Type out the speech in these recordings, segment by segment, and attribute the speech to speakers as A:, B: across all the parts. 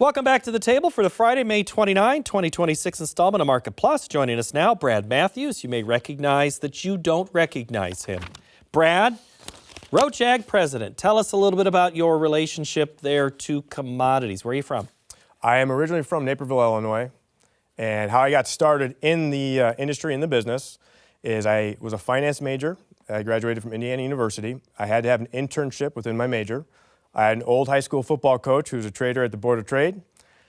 A: Welcome back to the table for the Friday, May 29, 2026 installment of Market Plus. Joining us now, Brad Matthews. You may recognize that you don't recognize him. Brad, Roche Ag president, tell us a little bit about your relationship there to commodities. Where are you from?
B: I am originally from Naperville, Illinois, and how I got started in the industry, in the business, is I was a finance major. I graduated from Indiana University. I had to have an internship within my major. I had an old high school football coach who was a trader at the Board of Trade.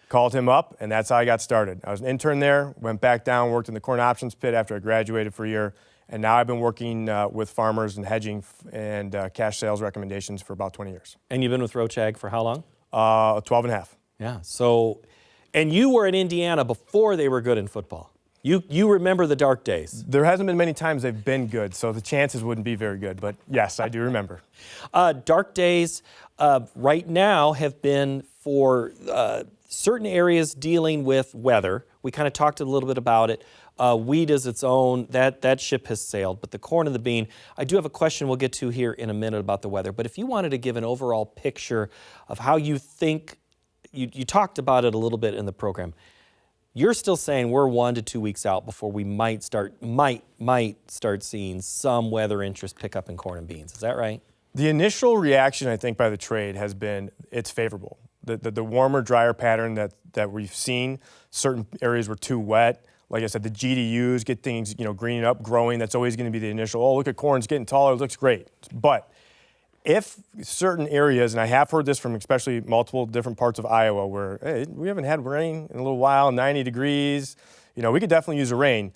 B: Called him up, and that's how I got started. I was an intern there, went back down, worked in the corn options pit after I graduated for a year, and now I've been working with farmers and hedging and cash sales recommendations for about 20 years.
A: And you've been with Roche Ag for how long?
B: 12 and a half.
A: Yeah, so, and you were in Indiana before they were good in football. You remember the dark days.
B: There hasn't been many times they've been good, so the chances wouldn't be very good, but yes, I do remember.
A: Dark days right now have been for certain areas dealing with weather. We kind of talked a little bit about it. Wheat is its own, that ship has sailed, but the corn and the bean, I do have a question we'll get to here in a minute about the weather, but if you wanted to give an overall picture of how you think, you talked about it a little bit in the program, you're still saying we're 1 to 2 weeks out before we might start seeing some weather interest pick up in corn and beans. Is that right?
B: The initial reaction, I think, by the trade has been it's favorable. The warmer, drier pattern that we've seen, certain areas were too wet. Like I said, the GDUs get things, greening up, growing. That's always going to be the initial, oh, look at corn's getting taller, it looks great. But if certain areas, and I have heard this from especially multiple different parts of Iowa where, hey, we haven't had rain in a little while, 90 degrees, we could definitely use a rain.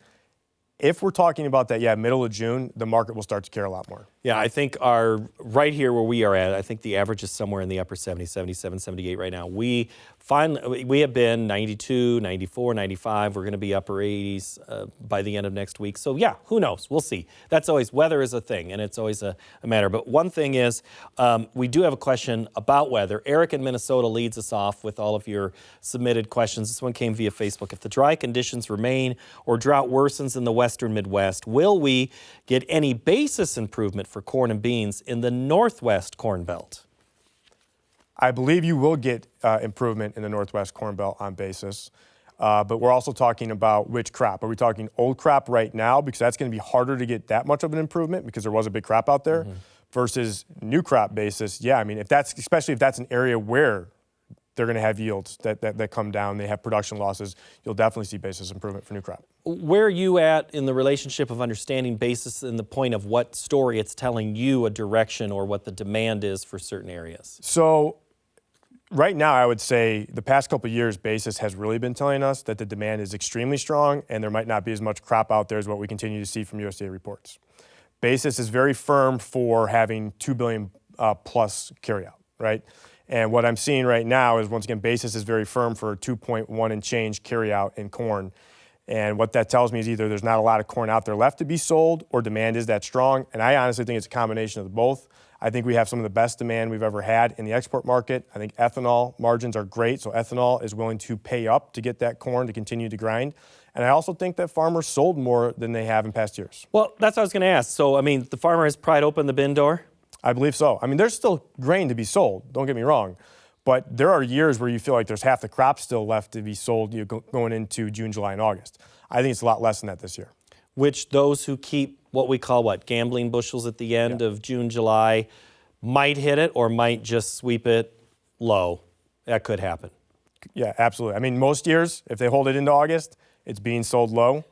B: If we're talking about that, middle of June, the market will start to care a lot more.
A: Yeah, I think right here where we are at, I think the average is somewhere in the upper 70s, 77, 78 right now. We have been 92, 94, 95. We're going to be upper 80s by the end of next week. So yeah, who knows? We'll see. That's always, weather is a thing, and it's always a matter. But one thing is, we do have a question about weather. Eric in Minnesota leads us off with all of your submitted questions. This one came via Facebook. If the dry conditions remain or drought worsens in the western Midwest, will we get any basis improvement for corn and beans in the Northwest Corn Belt?
B: I believe you will get improvement in the Northwest Corn Belt on basis, but we're also talking about which crop. Are we talking old crop right now, because that's going to be harder to get that much of an improvement because there was a big crop out there, versus new crop basis? Yeah, I mean, especially if that's an area where they're going to have yields that come down, they have production losses, you'll definitely see basis improvement for new crop.
A: Where are you at in the relationship of understanding basis in the point of what story it's telling you a direction or what the demand is for certain areas?
B: So right now, I would say the past couple of years, basis has really been telling us that the demand is extremely strong and there might not be as much crop out there as what we continue to see from USDA reports. Basis is very firm for having 2 billion plus carryout, right? And what I'm seeing right now is, once again, basis is very firm for 2.1 and change carryout in corn. And what that tells me is either there's not a lot of corn out there left to be sold or demand is that strong. And I honestly think it's a combination of both. I think we have some of the best demand we've ever had in the export market. I think ethanol margins are great, so ethanol is willing to pay up to get that corn to continue to grind. And I also think that farmers sold more than they have in past years.
A: Well, that's what I was going to ask. So, I mean, the farmer has pried open the bin door?
B: I believe so. I mean, there's still grain to be sold, don't get me wrong. But there are years where you feel like there's half the crop still left to be sold going into June, July, and August. I think it's a lot less than that this year.
A: Which those who keep what we call gambling bushels at the end of June, July might hit it or might just sweep it low. That could happen.
B: Yeah, absolutely. I mean, most years, if they hold it into August, it's being sold low.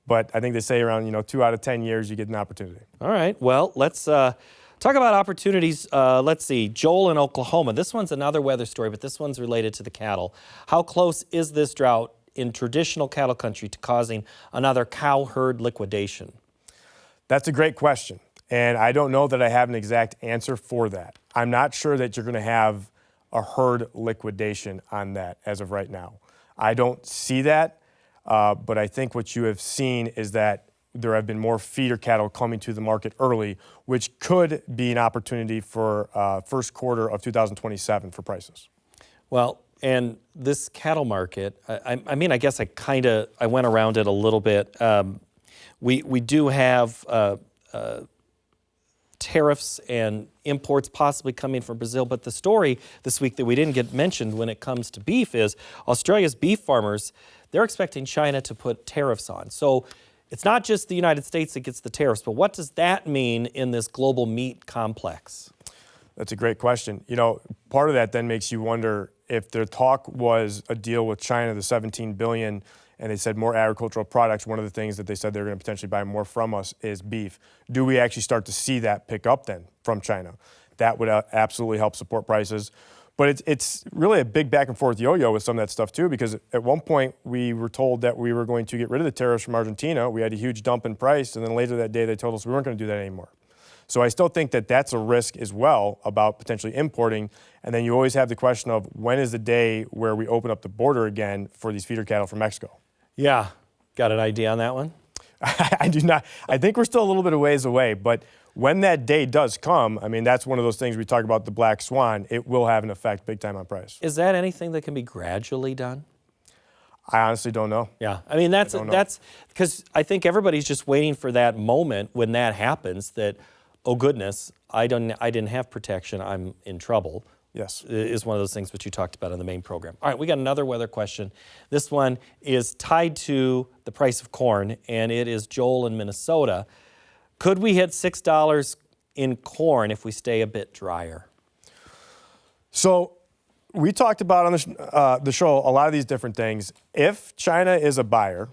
B: But I think they say around 2 out of 10 years you get an opportunity.
A: All right. Well, let's talk about opportunities. Let's see. Joel in Oklahoma. This one's another weather story, but this one's related to the cattle. How close is this drought in traditional cattle country to causing another cow herd liquidation?
B: That's a great question. And I don't know that I have an exact answer for that. I'm not sure that you're going to have a herd liquidation on that as of right now. I don't see that, but I think what you have seen is that there have been more feeder cattle coming to the market early, which could be an opportunity for first quarter of 2027 for prices.
A: Well, and this cattle market, I mean, I guess I went around it a little bit. We do have tariffs and imports possibly coming from Brazil. But the story this week that we didn't get mentioned when it comes to beef is Australia's beef farmers, they're expecting China to put tariffs on. So it's not just the United States that gets the tariffs, but what does that mean in this global meat complex?
B: That's a great question. You know, part of that then makes you wonder if the talk was a deal with China, the $17 billion, and they said more agricultural products. One of the things that they said they're going to potentially buy more from us is beef. Do we actually start to see that pick up then from China? That would absolutely help support prices. But it's really a big back and forth yo-yo with some of that stuff too, because at one point we were told that we were going to get rid of the tariffs from Argentina. We had a huge dump in price, and then later that day they told us we weren't going to do that anymore. So I still think that that's a risk as well about potentially importing. And then you always have the question of when is the day where we open up the border again for these feeder cattle from Mexico?
A: Yeah, got an idea on that one?
B: I do not. I think we're still a little bit of ways away, but when that day does come, I mean, that's one of those things we talk about, the black swan. It will have an effect big time on price.
A: Is that anything that can be gradually done?
B: I honestly don't know.
A: Yeah, I mean, that's because I think everybody's just waiting for that moment when that happens that, oh goodness, I didn't have protection, I'm in trouble.
B: Yes.
A: Is one of those things which you talked about in the main program. All right, we got another weather question. This one is tied to the price of corn, and it is Joel in Minnesota. Could we hit $6 in corn if we stay a bit drier?
B: So we talked about on the show a lot of these different things. If China is a buyer,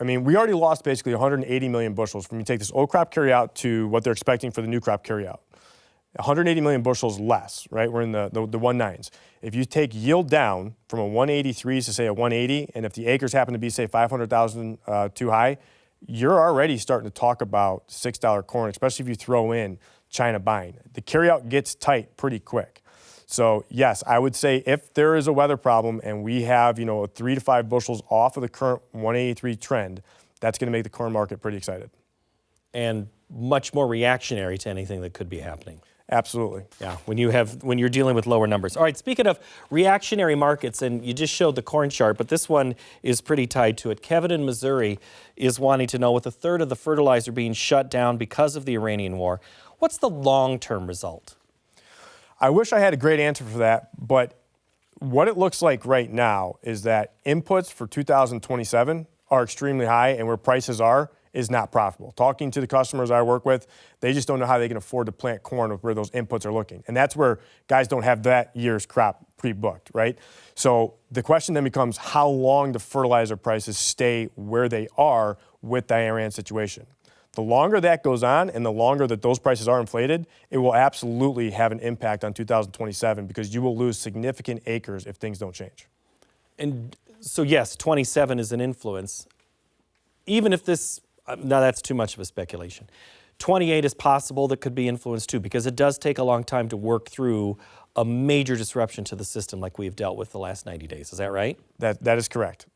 B: I mean, we already lost basically 180 million bushels from you take this old crop carryout to what they're expecting for the new crop carryout. 180 million bushels less, right? We're in the 1.9s. If you take yield down from a 183 to say a 180, and if the acres happen to be, say, 500,000 too high, you're already starting to talk about $6 corn, especially if you throw in China buying. The carryout gets tight pretty quick. So yes, I would say if there is a weather problem and we have, 3 to 5 bushels off of the current 183 trend, that's going to make the corn market pretty excited.
A: And much more reactionary to anything that could be happening.
B: Absolutely.
A: Yeah, when you're dealing with lower numbers. All right, speaking of reactionary markets, and you just showed the corn chart, but this one is pretty tied to it. Kevin in Missouri is wanting to know, with a third of the fertilizer being shut down because of the Iranian war, what's the long-term result?
B: I wish I had a great answer for that, but what it looks like right now is that inputs for 2027 are extremely high, and where prices are is not profitable. Talking to the customers I work with, they just don't know how they can afford to plant corn with where those inputs are looking. And that's where guys don't have that year's crop pre-booked, right? So the question then becomes how long do fertilizer prices stay where they are with the Iran situation? The longer that goes on and the longer that those prices are inflated, it will absolutely have an impact on 2027 because you will lose significant acres if things don't change.
A: And so yes, 27 is an influence. Even if this, now that's too much of a speculation. 28 is possible that could be influenced too, because it does take a long time to work through a major disruption to the system like we've dealt with the last 90 days. Is that right?
B: That is correct.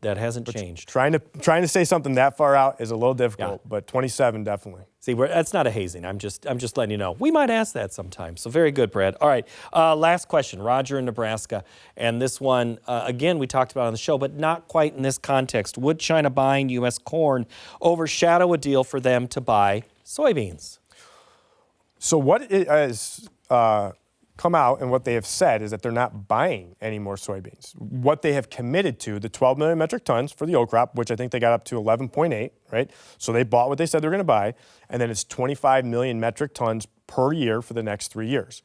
A: That hasn't changed.
B: Trying to say something that far out is a little difficult, but 27 definitely.
A: See, that's not a hazing. I'm just letting you know. We might ask that sometime. So very good, Brad. All right, last question. Roger in Nebraska, and this one again we talked about on the show, but not quite in this context. Would China buying U.S. corn overshadow a deal for them to buy soybeans?
B: So what it has come out and what they have said is that they're not buying any more soybeans. What they have committed to, the 12 million metric tons for the old crop, which I think they got up to 11.8, right? So they bought what they said they're going to buy, and then it's 25 million metric tons per year for the next 3 years.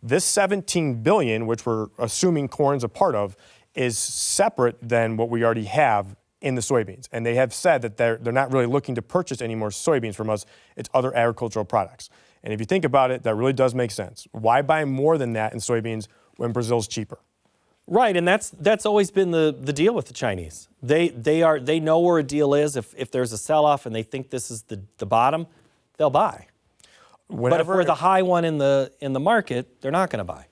B: This 17 billion, which we're assuming corn's a part of, is separate than what we already have in the soybeans. And they have said that they're not really looking to purchase any more soybeans from us. It's other agricultural products. And if you think about it, that really does make sense. Why buy more than that in soybeans when Brazil's cheaper?
A: Right, and that's always been the deal with the Chinese. They know where a deal is. If there's a sell-off and they think this is the bottom, they'll buy. But if we're the high one in the market, they're not going to buy.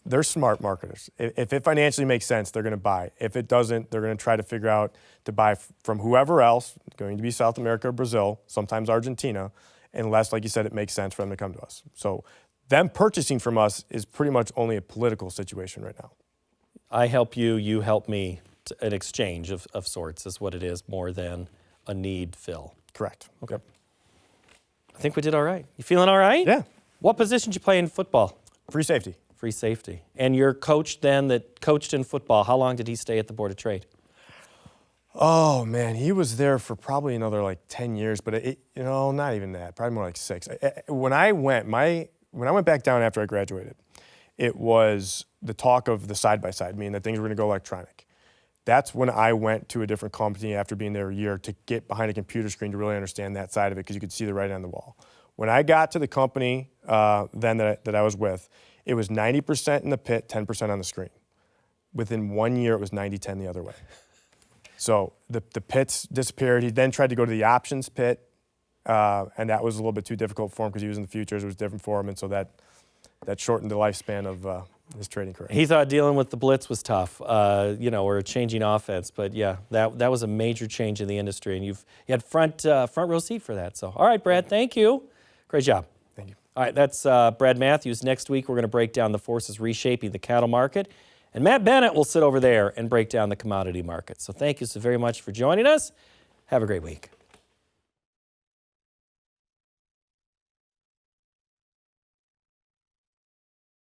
B: They're smart marketers. If it financially makes sense, they're going to buy. If it doesn't, they're going to try to figure out to buy from whoever else, going to be South America or Brazil, sometimes Argentina, unless, like you said, it makes sense for them to come to us. So them purchasing from us is pretty much only a political situation right now.
A: I help you, you help me. An exchange of sorts is what it is, more than a need fill.
B: Correct.
A: Okay. I think we did all right. You feeling all right?
B: Yeah.
A: What position did you play in football?
B: Free safety.
A: Free safety. And your coach then that coached in football, how long did he stay at the Board of Trade?
B: Oh man, he was there for probably another like 10 years, but not even that. Probably more like 6. When I went back down after I graduated, it was the talk of the side-by-side, meaning that things were going to go electronic. That's when I went to a different company after being there a year to get behind a computer screen to really understand that side of it because you could see the writing on the wall. When I got to the company then that I was with, it was 90% in the pit, 10% on the screen. Within 1 year, it was 90-10 the other way. So the pits disappeared. He then tried to go to the options pit, and that was a little bit too difficult for him because he was in the futures. It was different for him, and so that shortened the lifespan of his trading career.
A: He thought dealing with the blitz was tough, or a changing offense. But yeah, that was a major change in the industry, and you had front row seat for that. So all right, Brad, thank you. Great job.
B: Thank you.
A: All right, that's Brad Matthews. Next week, we're going to break down the forces reshaping the cattle market. And Matt Bennett will sit over there and break down the commodity market. So thank you so very much for joining us. Have a great week.